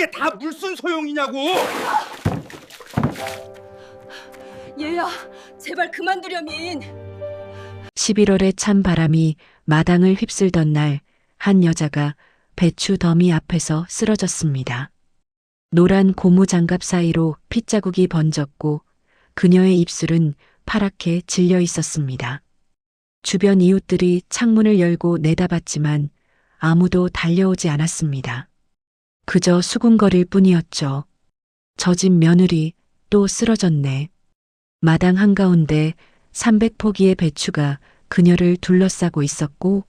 이게 다 무슨 소용이냐고. 얘야, 제발 그만두려민. 11월의 찬 바람이 마당을 휩쓸던 날, 한 여자가 배추 더미 앞에서 쓰러졌습니다. 노란 고무 장갑 사이로 핏자국이 번졌고 그녀의 입술은 파랗게 질려 있었습니다. 주변 이웃들이 창문을 열고 내다봤지만 아무도 달려오지 않았습니다. 그저 수군거릴 뿐이었죠. 저 집 며느리 또 쓰러졌네. 마당 한가운데 300포기의 배추가 그녀를 둘러싸고 있었고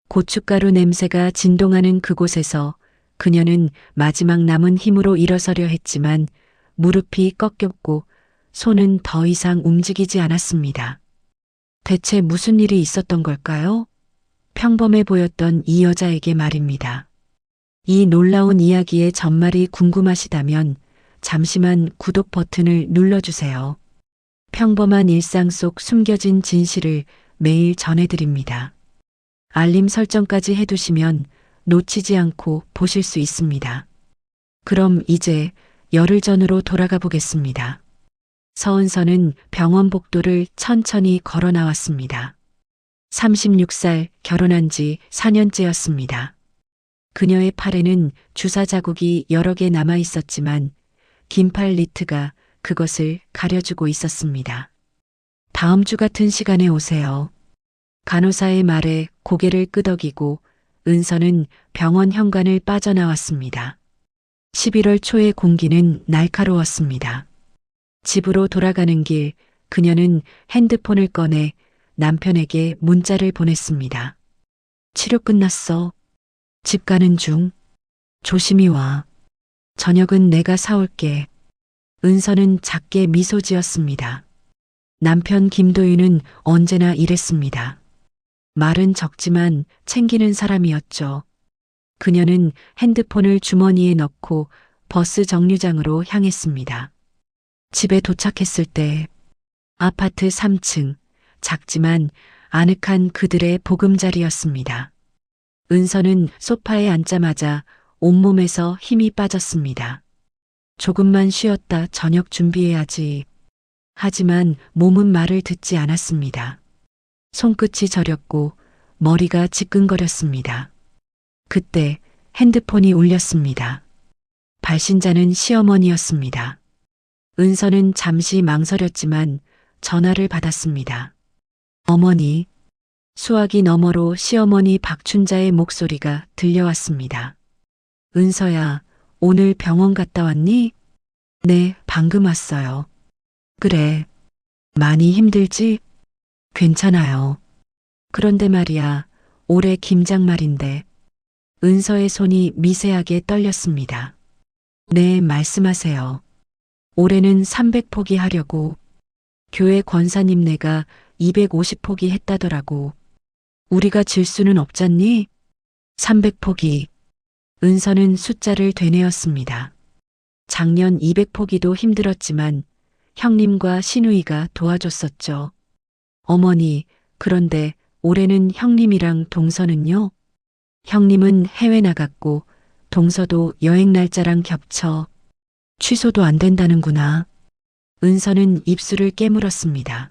고춧가루 냄새가 진동하는 그곳에서 그녀는 마지막 남은 힘으로 일어서려 했지만 무릎이 꺾였고 손은 더 이상 움직이지 않았습니다. 대체 무슨 일이 있었던 걸까요? 평범해 보였던 이 여자에게 말입니다. 이 놀라운 이야기의 전말이 궁금하시다면 잠시만 구독 버튼을 눌러주세요. 평범한 일상 속 숨겨진 진실을 매일 전해드립니다. 알림 설정까지 해두시면 놓치지 않고 보실 수 있습니다. 그럼 이제 열흘 전으로 돌아가 보겠습니다. 서은서는 병원 복도를 천천히 걸어 나왔습니다. 36살, 결혼한 지 4년째였습니다. 그녀의 팔에는 주사 자국이 여러 개 남아 있었지만 긴팔 니트가 그것을 가려주고 있었습니다. 다음 주 같은 시간에 오세요. 간호사의 말에 고개를 끄덕이고 은서는 병원 현관을 빠져나왔습니다. 11월 초의 공기는 날카로웠습니다. 집으로 돌아가는 길 그녀는 핸드폰을 꺼내 남편에게 문자를 보냈습니다. 치료 끝났어. 집 가는 중. 조심히 와. 저녁은 내가 사올게. 은서는 작게 미소 지었습니다. 남편 김도윤은 언제나 이랬습니다. 말은 적지만 챙기는 사람이었죠. 그녀는 핸드폰을 주머니에 넣고 버스 정류장으로 향했습니다. 집에 도착했을 때 아파트 3층, 작지만 아늑한 그들의 보금자리였습니다. 은서는 소파에 앉자마자 온몸에서 힘이 빠졌습니다. 조금만 쉬었다 저녁 준비해야지. 하지만 몸은 말을 듣지 않았습니다. 손끝이 저렸고 머리가 지끈거렸습니다. 그때 핸드폰이 울렸습니다. 발신자는 시어머니였습니다. 은서는 잠시 망설였지만 전화를 받았습니다. 어머니, 수화기 너머로 시어머니 박춘자의 목소리가 들려왔습니다. 은서야, 오늘 병원 갔다 왔니? 네, 방금 왔어요. 그래, 많이 힘들지? 괜찮아요. 그런데 말이야, 올해 김장말인데. 은서의 손이 미세하게 떨렸습니다. 네, 말씀하세요. 올해는 300포기 하려고. 교회 권사님네가 250포기 했다더라고. 우리가 질 수는 없잖니? 300포기. 은서는 숫자를 되뇌었습니다. 작년 200포기도 힘들었지만 형님과 시누이가 도와줬었죠. 어머니, 그런데 올해는 형님이랑 동서는요? 형님은 해외 나갔고 동서도 여행 날짜랑 겹쳐 취소도 안 된다는구나. 은서는 입술을 깨물었습니다.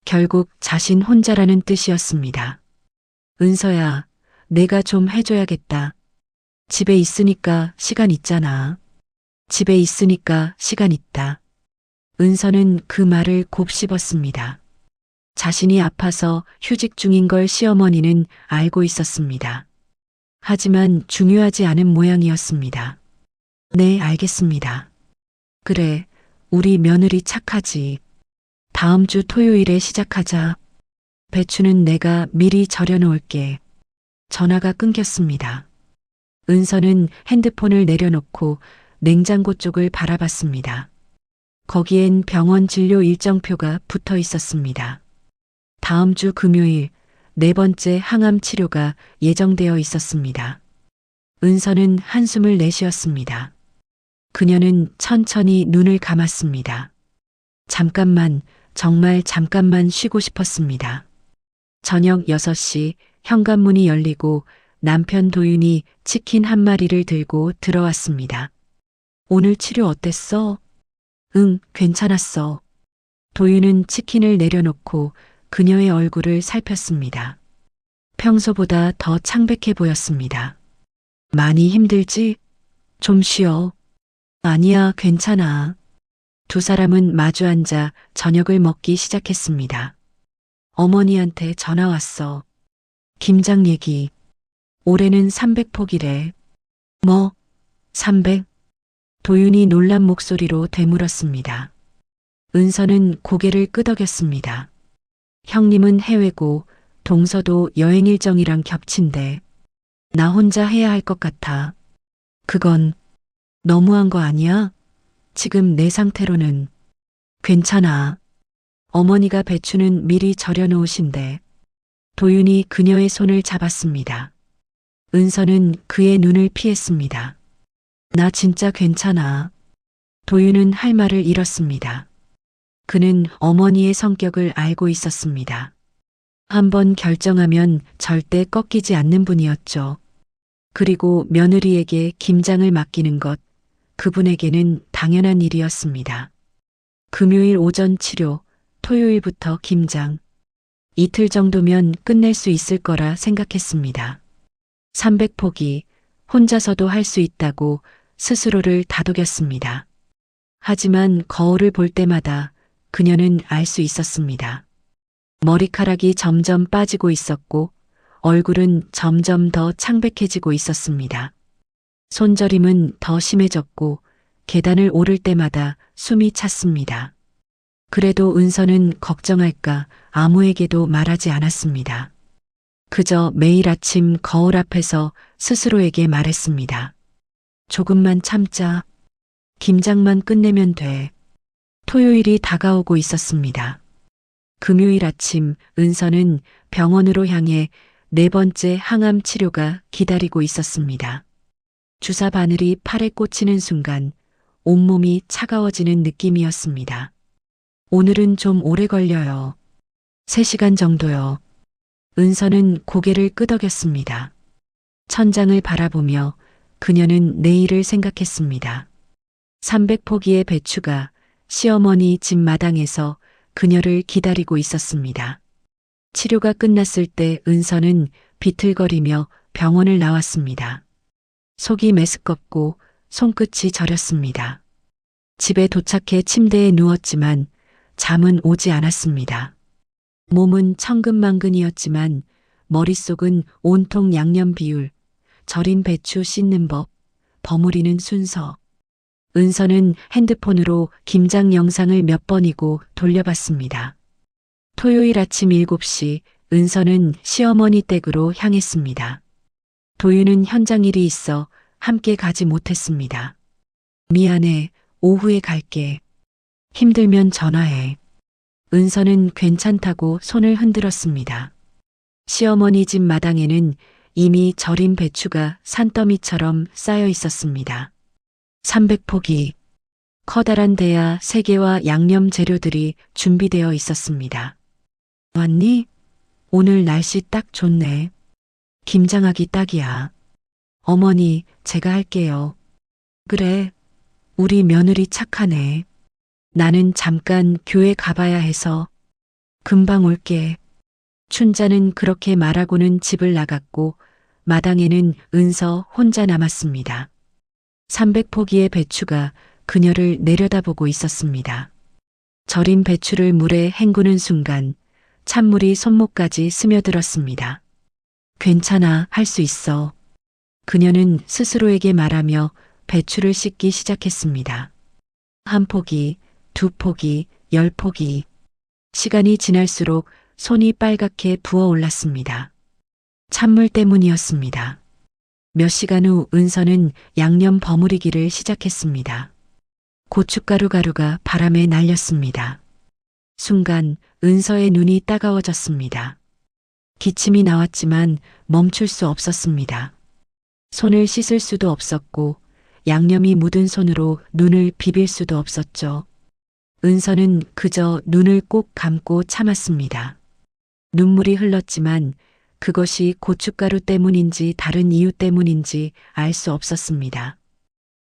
결국 자신 혼자라는 뜻이었습니다. 은서야, 내가 좀 해줘야겠다. 집에 있으니까 시간 있잖아. 집에 있으니까 시간 있다. 은서는 그 말을 곱씹었습니다. 자신이 아파서 휴직 중인 걸 시어머니는 알고 있었습니다. 하지만 중요하지 않은 모양이었습니다. 네, 알겠습니다. 그래, 우리 며느리 착하지. 다음 주 토요일에 시작하자. 배추는 내가 미리 절여놓을게. 전화가 끊겼습니다. 은서는 핸드폰을 내려놓고 냉장고 쪽을 바라봤습니다. 거기엔 병원 진료 일정표가 붙어 있었습니다. 다음 주 금요일 4번째 항암 치료가 예정되어 있었습니다. 은서는 한숨을 내쉬었습니다. 그녀는 천천히 눈을 감았습니다. 잠깐만, 정말 잠깐만 쉬고 싶었습니다. 저녁 6시 현관문이 열리고 남편 도윤이 치킨 한 마리를 들고 들어왔습니다. 오늘 치료 어땠어? 응, 괜찮았어. 도윤은 치킨을 내려놓고 그녀의 얼굴을 살폈습니다. 평소보다 더 창백해 보였습니다. 많이 힘들지? 좀 쉬어. 아니야, 괜찮아. 두 사람은 마주 앉아 저녁을 먹기 시작했습니다. 어머니한테 전화 왔어. 김장 얘기. 올해는 300포기래. 뭐? 300? 도윤이 놀란 목소리로 되물었습니다. 은서는 고개를 끄덕였습니다. 형님은 해외고 동서도 여행 일정이랑 겹친데 나 혼자 해야 할 것 같아. 그건 너무한 거 아니야? 지금 내 상태로는 괜찮아. 어머니가 배추는 미리 절여 놓으신데 도윤이 그녀의 손을 잡았습니다. 은서는 그의 눈을 피했습니다. 나 진짜 괜찮아. 도윤은 할 말을 잃었습니다. 그는 어머니의 성격을 알고 있었습니다. 한번 결정하면 절대 꺾이지 않는 분이었죠. 그리고 며느리에게 김장을 맡기는 것, 그분에게는 당연한 일이었습니다. 금요일 오전 치료, 토요일부터 김장. 이틀 정도면 끝낼 수 있을 거라 생각했습니다. 300포기, 혼자서도 할 수 있다고 스스로를 다독였습니다. 하지만 거울을 볼 때마다 그녀는 알 수 있었습니다. 머리카락이 점점 빠지고 있었고 얼굴은 점점 더 창백해지고 있었습니다. 손저림은 더 심해졌고 계단을 오를 때마다 숨이 찼습니다. 그래도 은서는 걱정할까 아무에게도 말하지 않았습니다. 그저 매일 아침 거울 앞에서 스스로에게 말했습니다. 조금만 참자. 김장만 끝내면 돼. 토요일이 다가오고 있었습니다. 금요일 아침 은서는 병원으로 향해 4번째 항암 치료가 기다리고 있었습니다. 주사 바늘이 팔에 꽂히는 순간 온몸이 차가워지는 느낌이었습니다. 오늘은 좀 오래 걸려요. 3시간 정도요. 은서는 고개를 끄덕였습니다. 천장을 바라보며 그녀는 내일을 생각했습니다. 300포기의 배추가 시어머니 집 마당에서 그녀를 기다리고 있었습니다. 치료가 끝났을 때 은서는 비틀거리며 병원을 나왔습니다. 속이 메스껍고 손끝이 저렸습니다. 집에 도착해 침대에 누웠지만 잠은 오지 않았습니다. 몸은 천근만근이었지만 머릿속은 온통 양념 비율, 절인 배추 씻는 법, 버무리는 순서. 은서는 핸드폰으로 김장 영상을 몇 번이고 돌려봤습니다. 토요일 아침 7시 은서는 시어머니 댁으로 향했습니다. 도윤은 현장 일이 있어 함께 가지 못했습니다. 미안해, 오후에 갈게. 힘들면 전화해. 은서는 괜찮다고 손을 흔들었습니다. 시어머니 집 마당에는 이미 절인 배추가 산더미처럼 쌓여 있었습니다. 300포기. 커다란 대야 3개와 양념 재료들이 준비되어 있었습니다. 왔니? 오늘 날씨 딱 좋네. 김장하기 딱이야. 어머니, 제가 할게요. 그래, 우리 며느리 착하네. 나는 잠깐 교회 가봐야 해서 금방 올게. 춘자는 그렇게 말하고는 집을 나갔고 마당에는 은서 혼자 남았습니다. 300포기의 배추가 그녀를 내려다보고 있었습니다. 절인 배추를 물에 헹구는 순간 찬물이 손목까지 스며들었습니다. 괜찮아, 할 수 있어. 그녀는 스스로에게 말하며 배추를 씻기 시작했습니다. 1포기, 2포기, 10포기. 시간이 지날수록 손이 빨갛게 부어올랐습니다. 찬물 때문이었습니다. 몇 시간 후 은서는 양념 버무리기를 시작했습니다. 고춧가루 가루가 바람에 날렸습니다. 순간 은서의 눈이 따가워졌습니다. 기침이 나왔지만 멈출 수 없었습니다. 손을 씻을 수도 없었고 양념이 묻은 손으로 눈을 비빌 수도 없었죠. 은서는 그저 눈을 꼭 감고 참았습니다. 눈물이 흘렀지만 그것이 고춧가루 때문인지 다른 이유 때문인지 알 수 없었습니다.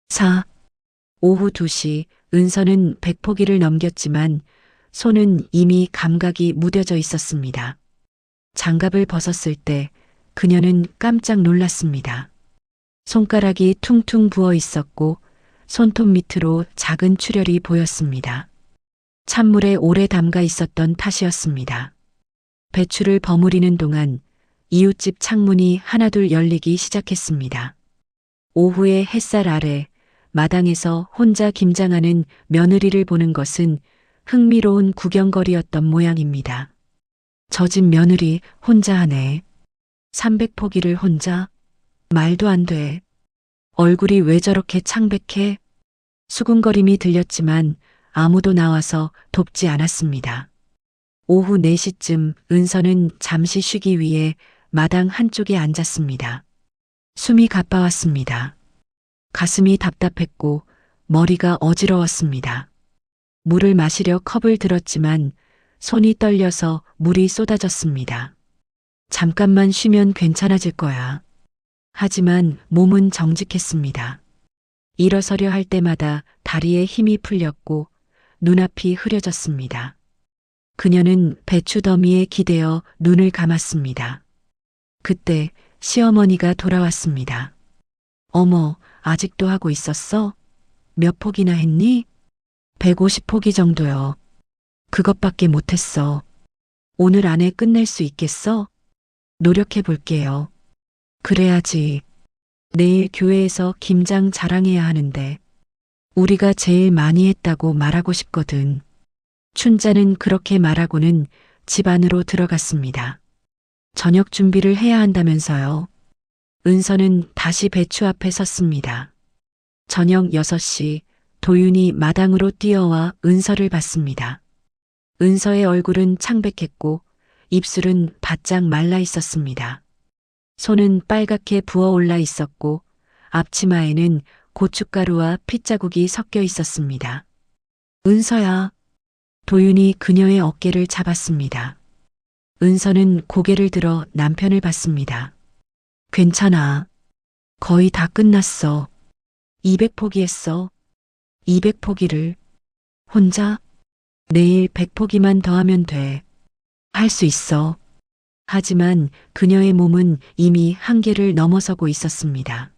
4. 오후 2시 은서는 백포기를 넘겼지만 손은 이미 감각이 무뎌져 있었습니다. 장갑을 벗었을 때 그녀는 깜짝 놀랐습니다. 손가락이 퉁퉁 부어 있었고 손톱 밑으로 작은 출혈이 보였습니다. 찬물에 오래 담가 있었던 탓이었습니다. 배추를 버무리는 동안 이웃집 창문이 하나둘 열리기 시작했습니다. 오후의 햇살 아래 마당에서 혼자 김장하는 며느리를 보는 것은 흥미로운 구경거리였던 모양입니다. 저 집 며느리 혼자 하네. 300포기를 혼자? 말도 안 돼. 얼굴이 왜 저렇게 창백해? 수군거림이 들렸지만 아무도 나와서 돕지 않았습니다. 오후 4시쯤 은서는 잠시 쉬기 위해 마당 한쪽에 앉았습니다. 숨이 가빠왔습니다. 가슴이 답답했고 머리가 어지러웠습니다. 물을 마시려 컵을 들었지만 손이 떨려서 물이 쏟아졌습니다. 잠깐만 쉬면 괜찮아질 거야. 하지만 몸은 정직했습니다. 일어서려 할 때마다 다리에 힘이 풀렸고 눈앞이 흐려졌습니다. 그녀는 배추 더미에 기대어 눈을 감았습니다. 그때 시어머니가 돌아왔습니다. 어머, 아직도 하고 있었어? 몇 포기나 했니? 150포기 정도요. 그것밖에 못했어. 오늘 안에 끝낼 수 있겠어? 노력해 볼게요. 그래야지. 내일 교회에서 김장 자랑해야 하는데 우리가 제일 많이 했다고 말하고 싶거든. 춘자는 그렇게 말하고는 집 안으로 들어갔습니다. 저녁 준비를 해야 한다면서요. 은서는 다시 배추 앞에 섰습니다. 저녁 6시 도윤이 마당으로 뛰어와 은서를 봤습니다. 은서의 얼굴은 창백했고 입술은 바짝 말라 있었습니다. 손은 빨갛게 부어올라 있었고 앞치마에는 고춧가루와 핏자국이 섞여 있었습니다. 은서야. 도윤이 그녀의 어깨를 잡았습니다. 은서는 고개를 들어 남편을 봤습니다. 괜찮아. 거의 다 끝났어. 200포기 했어. 200포기를. 혼자? 내일 100포기만 더하면 돼. 할 수 있어. 하지만 그녀의 몸은 이미 한계를 넘어서고 있었습니다.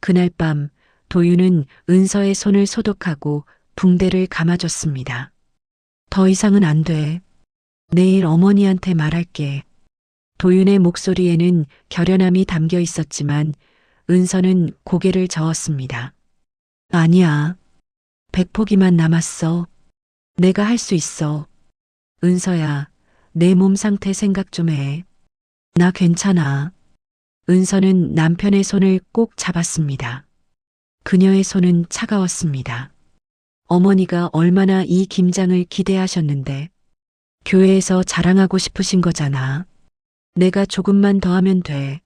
그날 밤 도윤은 은서의 손을 소독하고 붕대를 감아줬습니다. 더 이상은 안 돼. 내일 어머니한테 말할게. 도윤의 목소리에는 결연함이 담겨 있었지만 은서는 고개를 저었습니다. 아니야. 100포기만 남았어. 내가 할 수 있어. 은서야, 내 몸 상태 생각 좀 해. 나 괜찮아. 은서는 남편의 손을 꼭 잡았습니다. 그녀의 손은 차가웠습니다. 어머니가 얼마나 이 김장을 기대하셨는데 교회에서 자랑하고 싶으신 거잖아. 내가 조금만 더 하면 돼.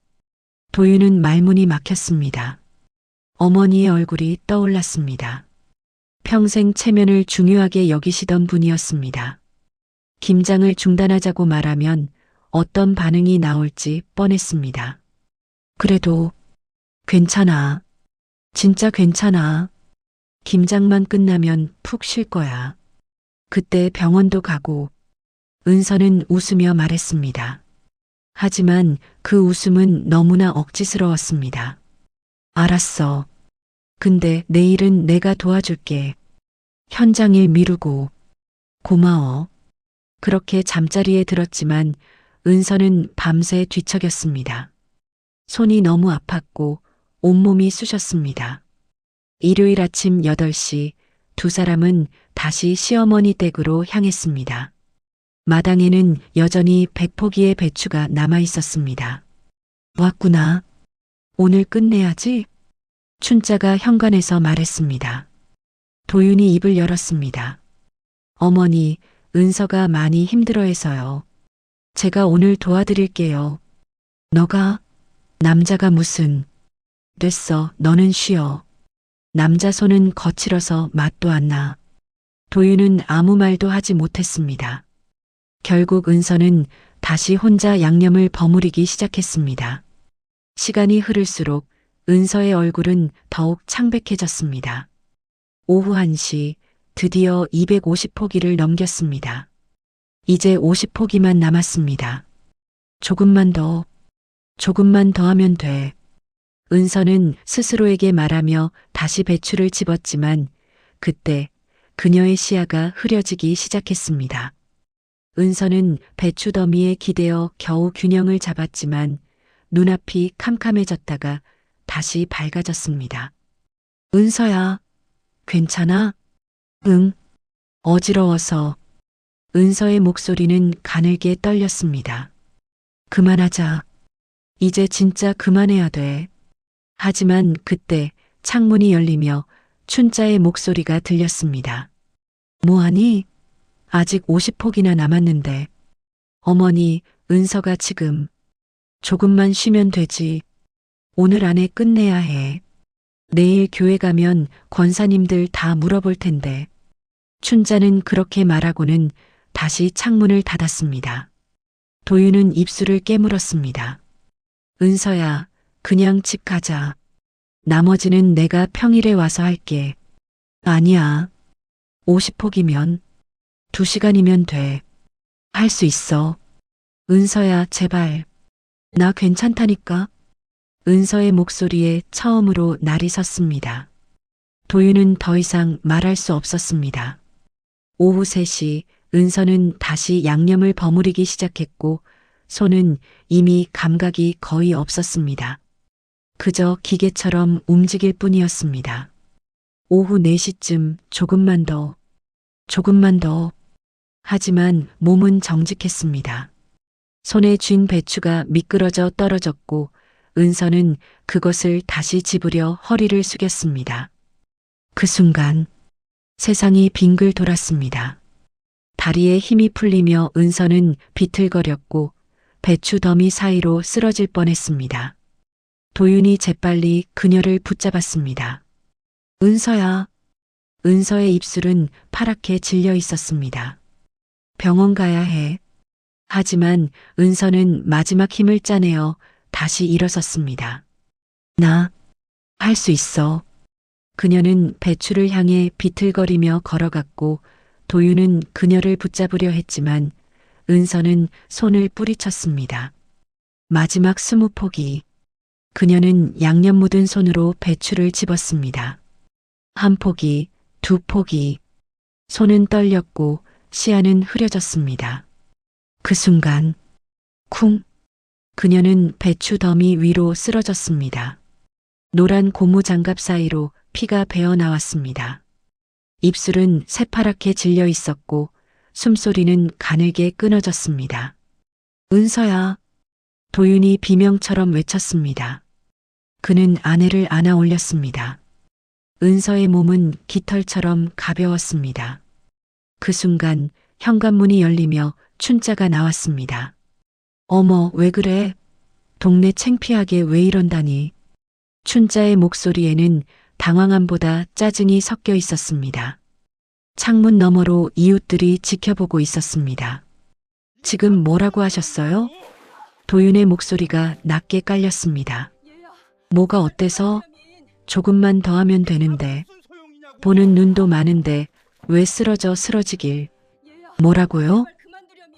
도윤은 말문이 막혔습니다. 어머니의 얼굴이 떠올랐습니다. 평생 체면을 중요하게 여기시던 분이었습니다. 김장을 중단하자고 말하면 어떤 반응이 나올지 뻔했습니다. 그래도 괜찮아. 진짜 괜찮아. 김장만 끝나면 푹 쉴 거야. 그때 병원도 가고. 은서는 웃으며 말했습니다. 하지만 그 웃음은 너무나 억지스러웠습니다. 알았어. 근데 내일은 내가 도와줄게. 현장일 미루고. 고마워. 그렇게 잠자리에 들었지만 은서는 밤새 뒤척였습니다. 손이 너무 아팠고 온몸이 쑤셨습니다. 일요일 아침 8시 두 사람은 다시 시어머니 댁으로 향했습니다. 마당에는 여전히 100포기의 배추가 남아 있었습니다. 왔구나. 오늘 끝내야지. 춘자가 현관에서 말했습니다. 도윤이 입을 열었습니다. 어머니, 은서가 많이 힘들어해서요. 제가 오늘 도와드릴게요. 너가? 남자가 무슨. 됐어, 너는 쉬어. 남자 손은 거칠어서 맛도 안 나. 도윤은 아무 말도 하지 못했습니다. 결국 은서는 다시 혼자 양념을 버무리기 시작했습니다. 시간이 흐를수록 은서의 얼굴은 더욱 창백해졌습니다. 오후 1시 드디어 250포기를 넘겼습니다. 이제 50포기만 남았습니다. 조금만 더 하면 돼. 은서는 스스로에게 말하며 다시 배추를 집었지만 그때 그녀의 시야가 흐려지기 시작했습니다. 은서는 배추 더미에 기대어 겨우 균형을 잡았지만 눈앞이 캄캄해졌다가 다시 밝아졌습니다. 은서야, 괜찮아? 응. 어지러워서. 은서의 목소리는 가늘게 떨렸습니다. 그만하자. 이제 진짜 그만해야 돼. 하지만 그때 창문이 열리며 춘자의 목소리가 들렸습니다. 뭐하니? 아직 50포기나 남았는데. 어머니, 은서가 지금. 조금만 쉬면 되지. 오늘 안에 끝내야 해. 내일 교회 가면 권사님들 다 물어볼 텐데. 춘자는 그렇게 말하고는 다시 창문을 닫았습니다. 도윤은 입술을 깨물었습니다. 은서야, 그냥 집 가자. 나머지는 내가 평일에 와서 할게. 아니야. 50포기면 2시간이면 돼. 할 수 있어. 은서야, 제발. 나 괜찮다니까. 은서의 목소리에 처음으로 날이 섰습니다. 도윤은 더 이상 말할 수 없었습니다. 오후 3시 은서는 다시 양념을 버무리기 시작했고 손은 이미 감각이 거의 없었습니다. 그저 기계처럼 움직일 뿐이었습니다. 오후 4시쯤 조금만 더. 하지만 몸은 정직했습니다. 손에 쥔 배추가 미끄러져 떨어졌고 은서는 그것을 다시 집으려 허리를 숙였습니다. 그 순간 세상이 빙글 돌았습니다. 다리에 힘이 풀리며 은서는 비틀거렸고 배추 더미 사이로 쓰러질 뻔했습니다. 도윤이 재빨리 그녀를 붙잡았습니다. 은서야. 은서의 입술은 파랗게 질려 있었습니다. 병원 가야 해. 하지만 은서는 마지막 힘을 짜내어 다시 일어섰습니다. 나 할 수 있어. 그녀는 배추를 향해 비틀거리며 걸어갔고 도윤은 그녀를 붙잡으려 했지만 은서는 손을 뿌리쳤습니다. 마지막 20포기. 그녀는 양념 묻은 손으로 배추를 집었습니다. 1포기, 2포기. 손은 떨렸고 시야는 흐려졌습니다. 그 순간 쿵. 그녀는 배추 더미 위로 쓰러졌습니다. 노란 고무 장갑 사이로 피가 배어 나왔습니다. 입술은 새파랗게 질려 있었고 숨소리는 가늘게 끊어졌습니다. 은서야. 도윤이 비명처럼 외쳤습니다. 그는 아내를 안아 올렸습니다. 은서의 몸은 깃털처럼 가벼웠습니다. 그 순간 현관문이 열리며 춘자가 나왔습니다. 어머, 왜 그래? 동네 창피하게 왜 이런다니? 춘자의 목소리에는 당황함보다 짜증이 섞여 있었습니다. 창문 너머로 이웃들이 지켜보고 있었습니다. 지금 뭐라고 하셨어요? 도윤의 목소리가 낮게 깔렸습니다. 뭐가 어때서? 조금만 더 하면 되는데. 보는 눈도 많은데 왜 쓰러지길. 뭐라고요?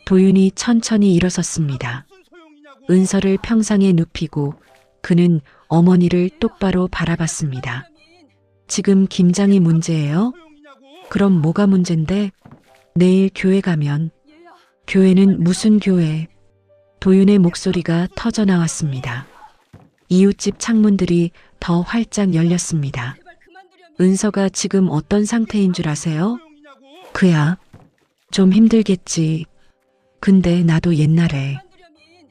도윤이 천천히 일어섰습니다. 은서를 평상에 눕히고 그는 어머니를 똑바로 바라봤습니다. 지금 김장이 문제예요? 그럼 뭐가 문제인데? 내일 교회 가면. 교회는 무슨 교회? 도윤의 목소리가 터져 나왔습니다. 이웃집 창문들이 더 활짝 열렸습니다. 은서가 지금 어떤 상태인 줄 아세요? 그야. 좀 힘들겠지. 근데 나도 옛날에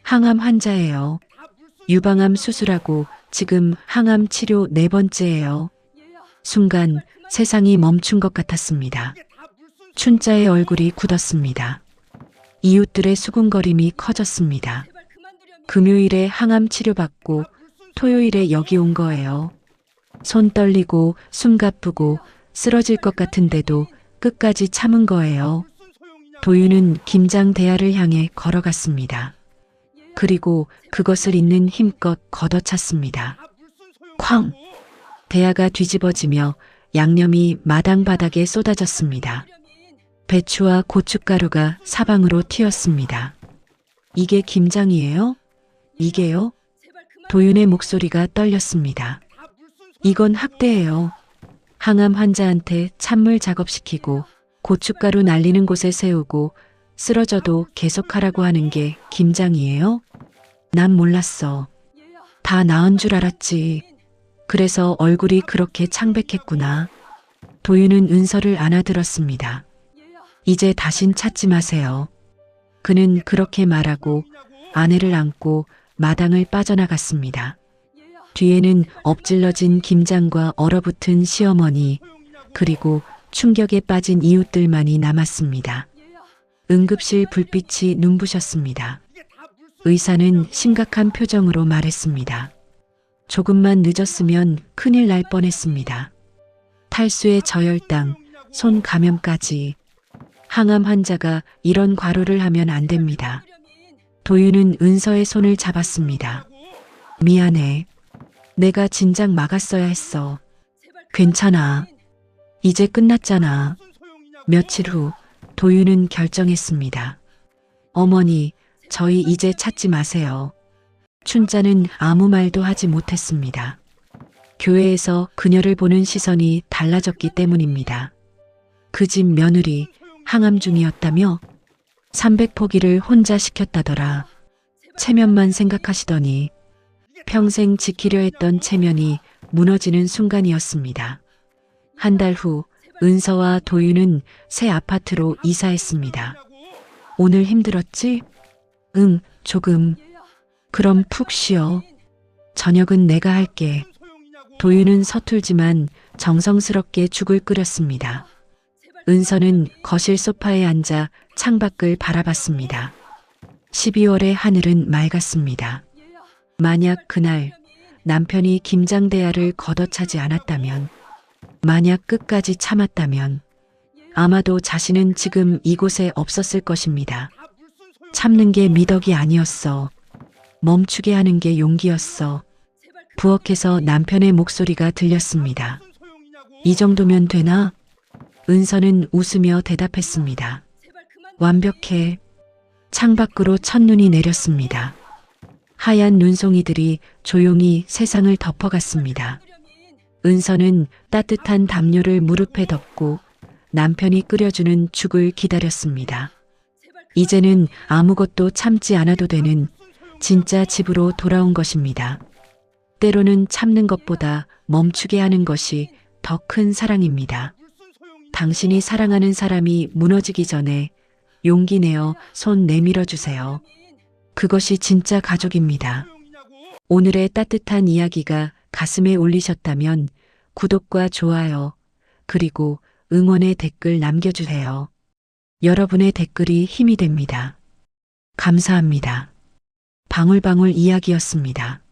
항암 환자예요. 유방암 수술하고 지금 항암 치료 4번째예요. 순간 세상이 멈춘 것 같았습니다. 춘자의 얼굴이 굳었습니다. 이웃들의 수군거림이 커졌습니다. 금요일에 항암 치료받고 토요일에 여기 온 거예요. 손 떨리고 숨 가쁘고 쓰러질 것 같은데도 끝까지 참은 거예요. 도윤은 김장 대야를 향해 걸어갔습니다. 그리고 그것을 있는 힘껏 걷어찼습니다. 쾅! 대야가 뒤집어지며 양념이 마당 바닥에 쏟아졌습니다. 배추와 고춧가루가 사방으로 튀었습니다. 이게 김장이에요? 이게요? 도윤의 목소리가 떨렸습니다. 이건 학대예요. 항암 환자한테 찬물 작업시키고 고춧가루 날리는 곳에 세우고 쓰러져도 계속하라고 하는 게 김장이에요? 난 몰랐어. 다 나은 줄 알았지. 그래서 얼굴이 그렇게 창백했구나. 도윤은 은서를 안아들었습니다. 이제 다신 찾지 마세요. 그는 그렇게 말하고 아내를 안고 마당을 빠져나갔습니다. 뒤에는 엎질러진 김장과 얼어붙은 시어머니, 그리고 충격에 빠진 이웃들만이 남았습니다. 응급실 불빛이 눈부셨습니다. 의사는 심각한 표정으로 말했습니다. 조금만 늦었으면 큰일 날 뻔했습니다. 탈수의 저혈당, 손 감염까지. 항암 환자가 이런 과로를 하면 안 됩니다. 도윤은 은서의 손을 잡았습니다. 미안해. 내가 진작 막았어야 했어. 괜찮아. 이제 끝났잖아. 며칠 후 도윤은 결정했습니다. 어머니, 저희 이제 찾지 마세요. 춘자는 아무 말도 하지 못했습니다. 교회에서 그녀를 보는 시선이 달라졌기 때문입니다. 그 집 며느리 항암 중이었다며 300포기를 혼자 시켰다더라. 체면만 생각하시더니 평생 지키려 했던 체면이 무너지는 순간이었습니다. 한 달 후 은서와 도윤은 새 아파트로 이사했습니다. 오늘 힘들었지? 응, 조금. 그럼 푹 쉬어. 저녁은 내가 할게. 도윤은 서툴지만 정성스럽게 죽을 끓였습니다. 은서는 거실 소파에 앉아 창밖을 바라봤습니다. 12월의 하늘은 맑았습니다. 만약 그날 남편이 김장대야를 걷어차지 않았다면, 만약 끝까지 참았다면 아마도 자신은 지금 이곳에 없었을 것입니다. 참는 게 미덕이 아니었어. 멈추게 하는 게 용기였어. 부엌에서 남편의 목소리가 들렸습니다. 이 정도면 되나? 은서는 웃으며 대답했습니다. 완벽해. 창밖으로 첫눈이 내렸습니다. 하얀 눈송이들이 조용히 세상을 덮어갔습니다. 은서는 따뜻한 담요를 무릎에 덮고 남편이 끓여주는 죽을 기다렸습니다. 이제는 아무것도 참지 않아도 되는 진짜 집으로 돌아온 것입니다. 때로는 참는 것보다 멈추게 하는 것이 더 큰 사랑입니다. 당신이 사랑하는 사람이 무너지기 전에 용기 내어 손 내밀어 주세요. 그것이 진짜 가족입니다. 오늘의 따뜻한 이야기가 가슴에 울리셨다면 구독과 좋아요, 그리고 응원의 댓글 남겨주세요. 여러분의 댓글이 힘이 됩니다. 감사합니다. 방울방울 이야기였습니다.